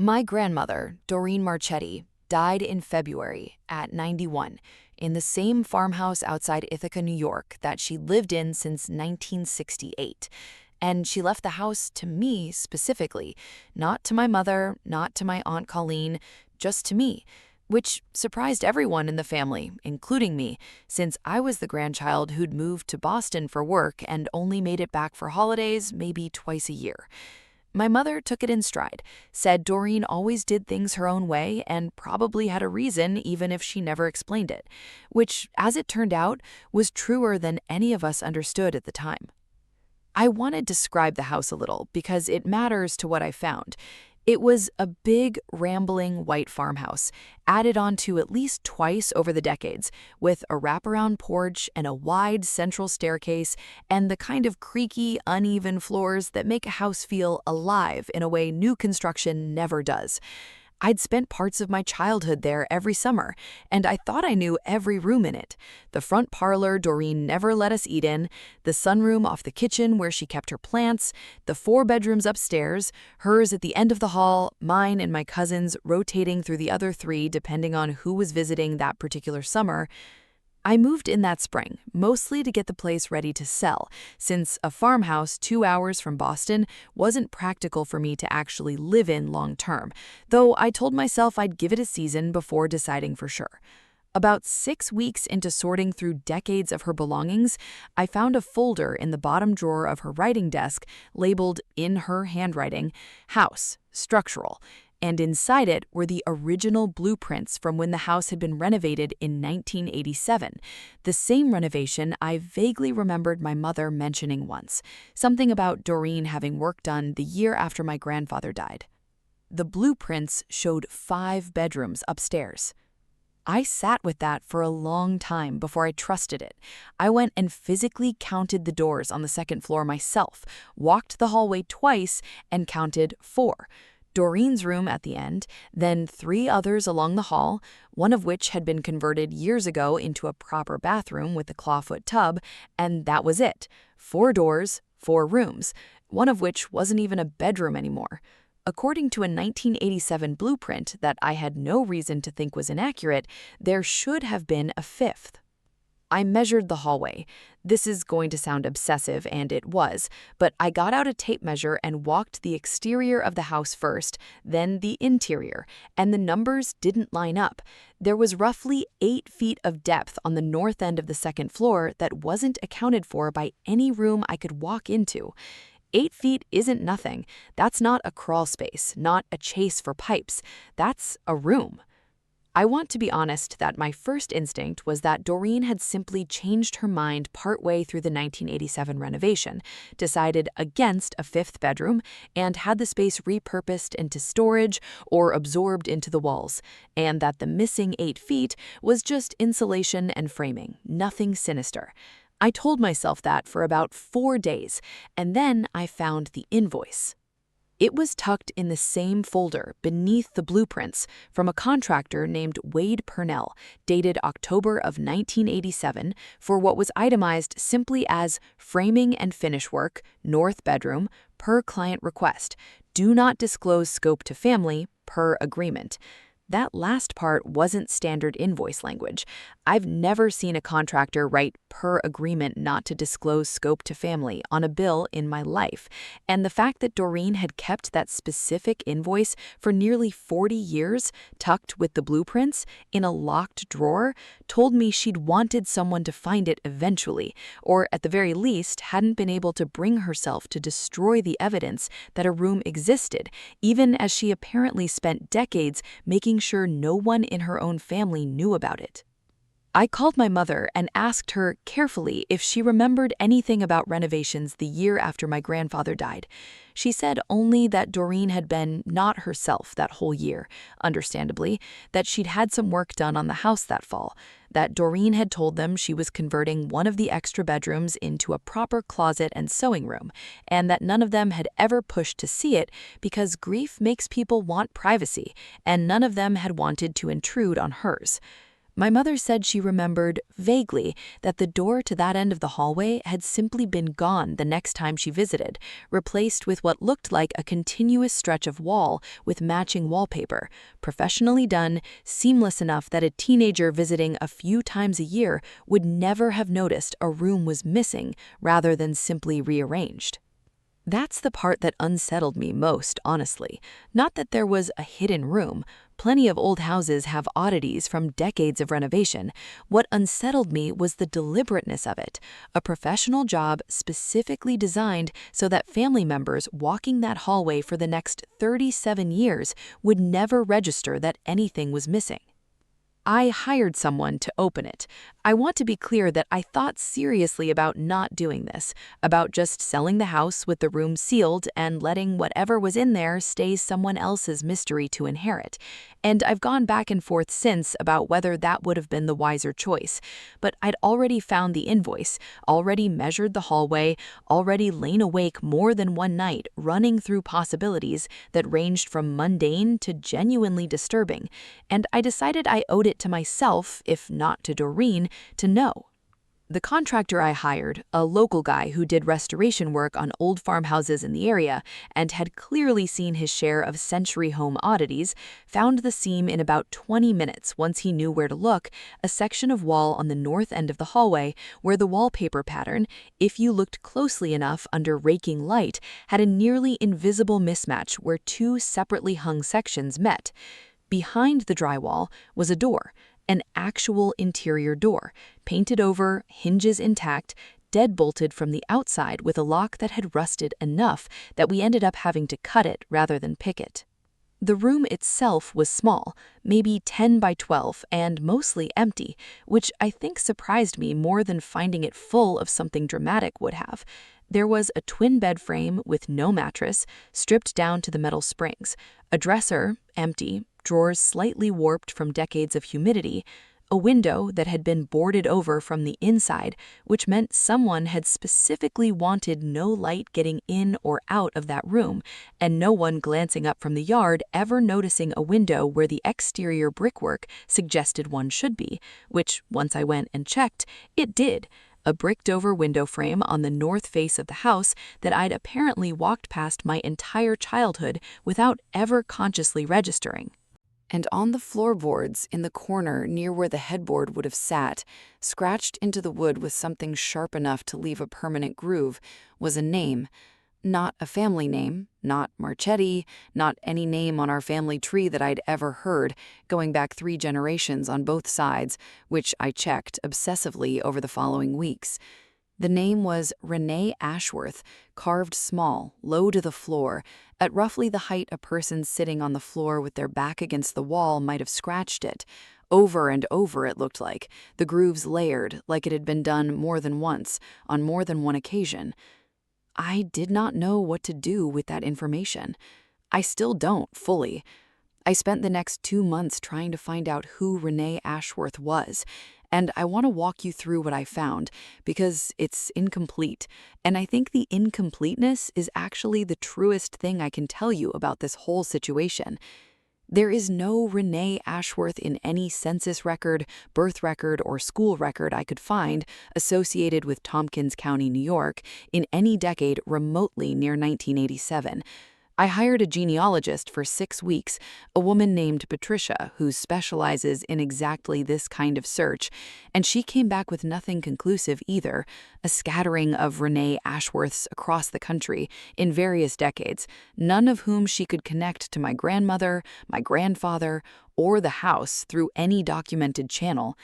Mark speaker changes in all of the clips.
Speaker 1: My grandmother, Doreen Marchetti, died in February at 91 in the same farmhouse outside Ithaca, New York that she lived in since 1968. And she left the house to me specifically, not to my mother, not to my Aunt Colleen, just to me, which surprised everyone in the family, including me, since I was the grandchild who'd moved to Boston for work and only made it back for holidays maybe twice a year. My mother took it in stride, said Doreen always did things her own way and probably had a reason even if she never explained it, which, as it turned out, was truer than any of us understood at the time. I want to describe the house a little because it matters to what I found. It was a big, rambling white farmhouse, added onto at least twice over the decades, with a wraparound porch and a wide central staircase and the kind of creaky, uneven floors that make a house feel alive in a way new construction never does. I'd spent parts of my childhood there every summer, and I thought I knew every room in it. The front parlor Doreen never let us eat in, the sunroom off the kitchen where she kept her plants, the 4 bedrooms upstairs, hers at the end of the hall, mine and my cousin's rotating through the other 3 depending on who was visiting that particular summer. I moved in that spring, mostly to get the place ready to sell, since a farmhouse 2 hours from Boston wasn't practical for me to actually live in long term, though I told myself I'd give it a season before deciding for sure. About 6 weeks into sorting through decades of her belongings, I found a folder in the bottom drawer of her writing desk labeled, in her handwriting, House, Structural, and inside it were the original blueprints from when the house had been renovated in 1987, the same renovation I vaguely remembered my mother mentioning once, something about Doreen having work done the year after my grandfather died. The blueprints showed 5 bedrooms upstairs. I sat with that for a long time before I trusted it. I went and physically counted the doors on the second floor myself, walked the hallway twice, and counted 4. Doreen's room at the end, then 3 others along the hall, one of which had been converted years ago into a proper bathroom with a clawfoot tub, and that was it. 4 doors, 4 rooms, one of which wasn't even a bedroom anymore. According to a 1987 blueprint that I had no reason to think was inaccurate, there should have been a 5th. I measured the hallway. This is going to sound obsessive, and it was, but I got out a tape measure and walked the exterior of the house first, then the interior, and the numbers didn't line up. There was roughly 8 feet of depth on the north end of the second floor that wasn't accounted for by any room I could walk into. 8 feet isn't nothing. That's not a crawl space, not a chase for pipes. That's a room. I want to be honest that my first instinct was that Doreen had simply changed her mind partway through the 1987 renovation, decided against a 5th bedroom, and had the space repurposed into storage or absorbed into the walls, and that the missing 8 feet was just insulation and framing, nothing sinister. I told myself that for about 4 days, and then I found the invoice. It was tucked in the same folder beneath the blueprints from a contractor named Wade Purnell, dated October of 1987, for what was itemized simply as framing and finish work, north bedroom, per client request. Do not disclose scope to family, per agreement. That last part wasn't standard invoice language. I've never seen a contractor write per agreement not to disclose scope to family on a bill in my life, and the fact that Doreen had kept that specific invoice for nearly 40 years, tucked with the blueprints, in a locked drawer, told me she'd wanted someone to find it eventually, or at the very least hadn't been able to bring herself to destroy the evidence that a room existed, even as she apparently spent decades making sure no one in her own family knew about it. I called my mother and asked her carefully if she remembered anything about renovations the year after my grandfather died. She said only that Doreen had been not herself that whole year, understandably, that she'd had some work done on the house that fall, that Doreen had told them she was converting one of the extra bedrooms into a proper closet and sewing room, and that none of them had ever pushed to see it because grief makes people want privacy, and none of them had wanted to intrude on hers. My mother said she remembered, vaguely, that the door to that end of the hallway had simply been gone the next time she visited, replaced with what looked like a continuous stretch of wall with matching wallpaper, professionally done, seamless enough that a teenager visiting a few times a year would never have noticed a room was missing rather than simply rearranged. That's the part that unsettled me most, honestly. Not that there was a hidden room. Plenty of old houses have oddities from decades of renovation. What unsettled me was the deliberateness of it. A professional job specifically designed so that family members walking that hallway for the next 37 years would never register that anything was missing. I hired someone to open it. I want to be clear that I thought seriously about not doing this, about just selling the house with the room sealed and letting whatever was in there stay someone else's mystery to inherit. And I've gone back and forth since about whether that would have been the wiser choice. But I'd already found the invoice, already measured the hallway, already lain awake more than one night running through possibilities that ranged from mundane to genuinely disturbing, and I decided I owed it to myself, if not to Doreen, to know. The contractor I hired, a local guy who did restoration work on old farmhouses in the area and had clearly seen his share of century home oddities, found the seam in about 20 minutes once he knew where to look, a section of wall on the north end of the hallway where the wallpaper pattern, if you looked closely enough under raking light, had a nearly invisible mismatch where two separately hung sections met. Behind the drywall was a door, an actual interior door, painted over, hinges intact, deadbolted from the outside with a lock that had rusted enough that we ended up having to cut it rather than pick it. The room itself was small, maybe 10 by 12, and mostly empty, which I think surprised me more than finding it full of something dramatic would have. There was a twin bed frame with no mattress, stripped down to the metal springs, a dresser, empty, drawers slightly warped from decades of humidity, a window that had been boarded over from the inside, which meant someone had specifically wanted no light getting in or out of that room, and no one glancing up from the yard ever noticing a window where the exterior brickwork suggested one should be, which, once I went and checked, it did. A bricked-over window frame on the north face of the house that I'd apparently walked past my entire childhood without ever consciously registering. And on the floorboards in the corner near where the headboard would have sat, scratched into the wood with something sharp enough to leave a permanent groove, was a name. Not a family name, not Marchetti, not any name on our family tree that I'd ever heard, going back 3 generations on both sides, which I checked obsessively over the following weeks. The name was Renee Ashworth, carved small, low to the floor, at roughly the height a person sitting on the floor with their back against the wall might have scratched it. Over and over, it looked like, the grooves layered, like it had been done more than once, on more than one occasion. I did not know what to do with that information. I still don't, fully. I spent the next 2 months trying to find out who Renee Ashworth was, and I want to walk you through what I found, because it's incomplete, and I think the incompleteness is actually the truest thing I can tell you about this whole situation. There is no Renee Ashworth in any census record, birth record, or school record I could find associated with Tompkins County, New York, in any decade remotely near 1987. I hired a genealogist for 6 weeks, a woman named Patricia, who specializes in exactly this kind of search, and she came back with nothing conclusive either, a scattering of Renee Ashworths across the country in various decades, none of whom she could connect to my grandmother, my grandfather, or the house through any documented channel.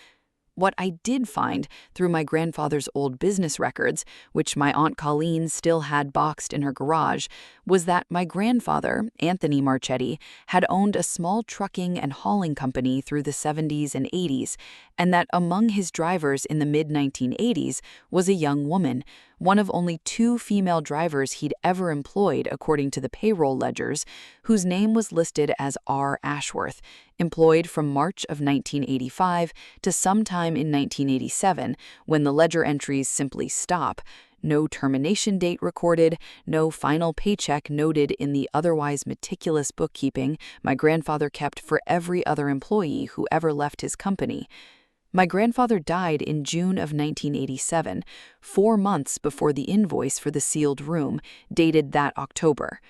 Speaker 1: What I did find through my grandfather's old business records, which my Aunt Colleen still had boxed in her garage, was that my grandfather, Anthony Marchetti, had owned a small trucking and hauling company through the 70s and 80s, and that among his drivers in the mid-1980s was a young woman, one of only 2 female drivers he'd ever employed according to the payroll ledgers, whose name was listed as R. Ashworth, employed from March of 1985 to sometime in 1987, when the ledger entries simply stop. No termination date recorded, no final paycheck noted in the otherwise meticulous bookkeeping my grandfather kept for every other employee who ever left his company. My grandfather died in June of 1987, 4 months before the invoice for the sealed room, dated that October.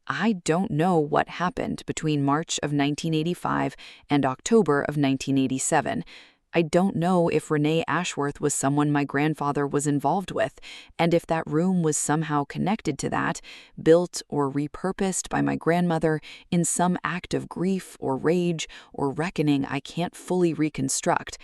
Speaker 1: I don't know what happened between March of 1985 and October of 1987. I don't know if Renee Ashworth was someone my grandfather was involved with, and if that room was somehow connected to that, built or repurposed by my grandmother in some act of grief or rage or reckoning I can't fully reconstruct.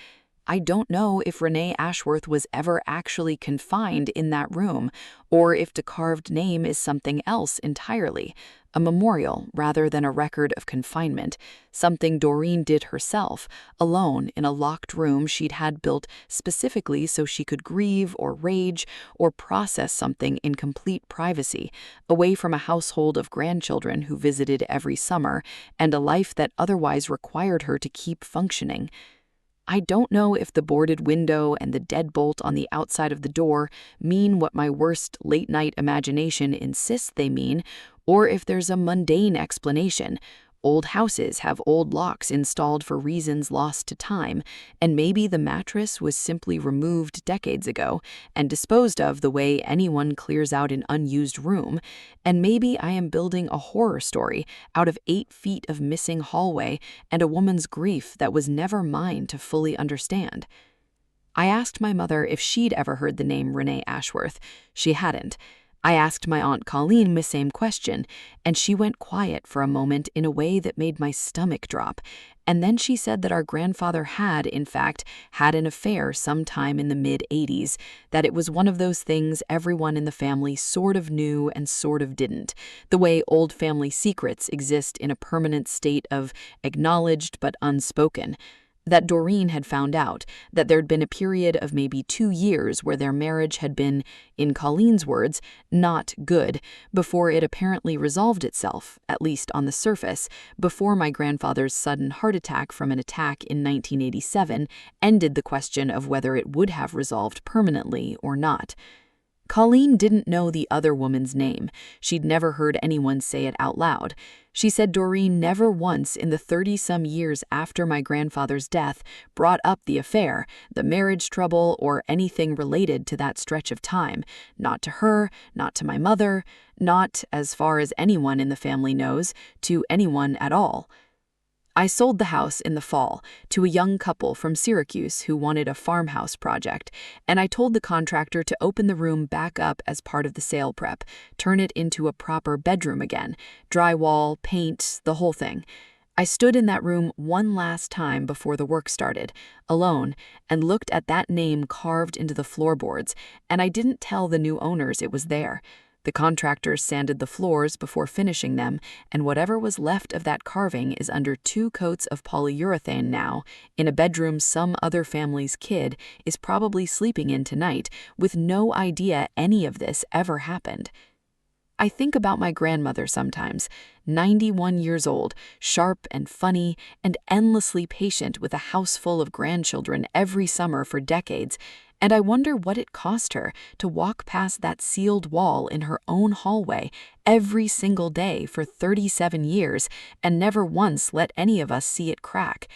Speaker 1: I don't know if Renee Ashworth was ever actually confined in that room, or if the carved name is something else entirely, a memorial rather than a record of confinement, something Doreen did herself, alone in a locked room she'd had built specifically so she could grieve or rage or process something in complete privacy, away from a household of grandchildren who visited every summer, and a life that otherwise required her to keep functioning. I don't know if the boarded window and the deadbolt on the outside of the door mean what my worst late-night imagination insists they mean, or if there's a mundane explanation. Old houses have old locks installed for reasons lost to time, and maybe the mattress was simply removed decades ago and disposed of the way anyone clears out an unused room, and maybe I am building a horror story out of 8 feet of missing hallway and a woman's grief that was never mine to fully understand. I asked my mother if she'd ever heard the name Renee Ashworth. She hadn't. I asked my Aunt Colleen the same question, and she went quiet for a moment in a way that made my stomach drop, and then she said that our grandfather had, in fact, had an affair sometime in the mid-'80s, that it was one of those things everyone in the family sort of knew and sort of didn't, the way old family secrets exist in a permanent state of acknowledged but unspoken. That Doreen had found out, that there'd been a period of maybe 2 years where their marriage had been, in Colleen's words, not good, before it apparently resolved itself, at least on the surface, before my grandfather's sudden heart attack from an attack in 1987 ended the question of whether it would have resolved permanently or not. Colleen didn't know the other woman's name. She'd never heard anyone say it out loud. She said Doreen never once in the 30-some years after my grandfather's death brought up the affair, the marriage trouble, or anything related to that stretch of time. Not to her, not to my mother, not, as far as anyone in the family knows, to anyone at all. I sold the house in the fall to a young couple from Syracuse who wanted a farmhouse project, and I told the contractor to open the room back up as part of the sale prep, turn it into a proper bedroom again, drywall, paint, the whole thing. I stood in that room one last time before the work started, alone, and looked at that name carved into the floorboards, and I didn't tell the new owners it was there. The contractors sanded the floors before finishing them, and whatever was left of that carving is under 2 coats of polyurethane now, in a bedroom some other family's kid is probably sleeping in tonight, with no idea any of this ever happened. I think about my grandmother sometimes, 91 years old, sharp and funny, and endlessly patient with a house full of grandchildren every summer for decades, and I wonder what it cost her to walk past that sealed wall in her own hallway every single day for 37 years and never once let any of us see it crack.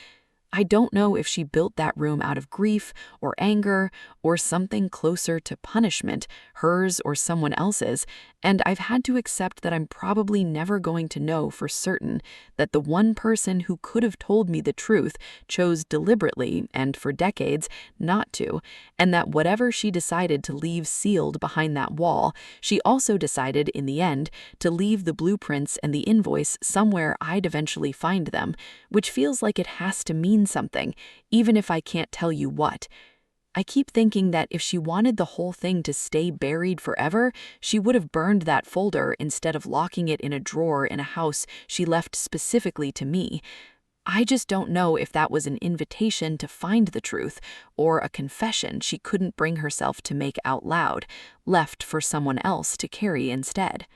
Speaker 1: I don't know if she built that room out of grief or anger or something closer to punishment, hers or someone else's, and I've had to accept that I'm probably never going to know for certain that the one person who could have told me the truth chose deliberately, and for decades, not to, and that whatever she decided to leave sealed behind that wall, she also decided in the end to leave the blueprints and the invoice somewhere I'd eventually find them, which feels like it has to mean something, even if I can't tell you what. I keep thinking that if she wanted the whole thing to stay buried forever, she would have burned that folder instead of locking it in a drawer in a house she left specifically to me. I just don't know if that was an invitation to find the truth or a confession she couldn't bring herself to make out loud, left for someone else to carry instead.